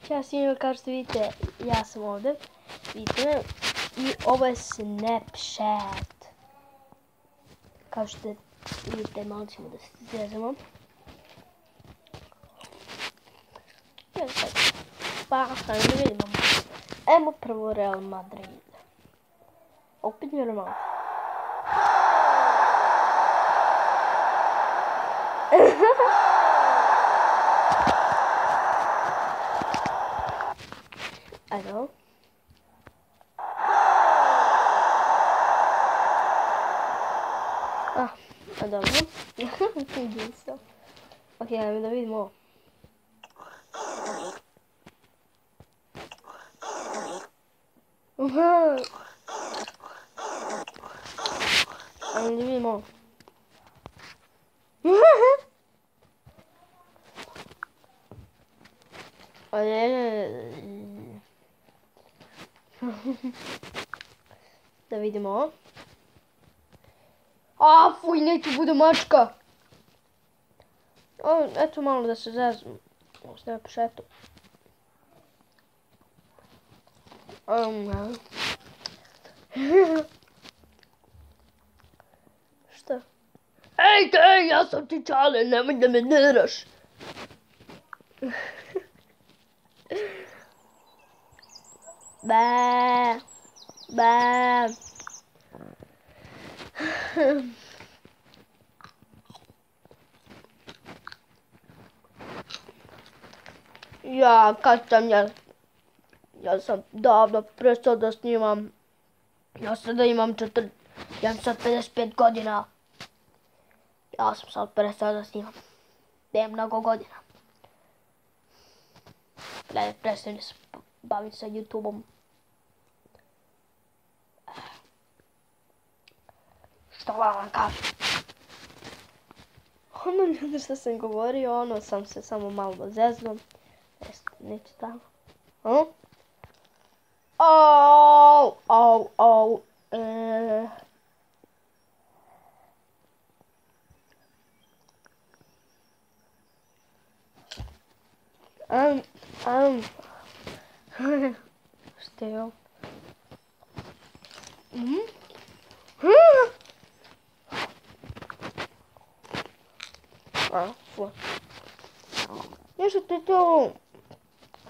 Ćao svima, kao što vidite, ja sam ovdje. Vidite me. I ovo je Snapchat. Kao što vidite, malo ćemo da se zezamo. Pa, da vidimo. Ajmo prvo Real Madrid. Opet mi malo. Ajde. Dobro. Jedinstvo. Ok, ajmo da vidimo ovo. Ajmo da vidimo ovo. Da vidimo ovo. A, fuj, neću bude mačka. Eto malo da se zezam. U Snapchatu. Šta? Ej, ja sam ti Čale, nemoj da me diraš. Ba. Ja, kad sam ja sam davno prestao da snimam. Ja sada imam 55 godina. Ja sam sad prestao da snimam. Ne mnogo godina. Prestao da se bavim sa YouTubeom. Što vam kažem? Ono ljudi što sam govorio, ono sam se samo malo zeznuo. Neće tamo. Au. Šta je ovo? Nešto ti to...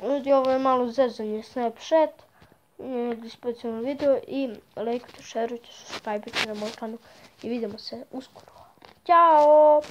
Ljudi, ovo je malo zezanje Snapchat. Neki specijalno video i lajkujte, šerujte, subscribe-ite na moj kanal i vidimo se uskoro. Ćao!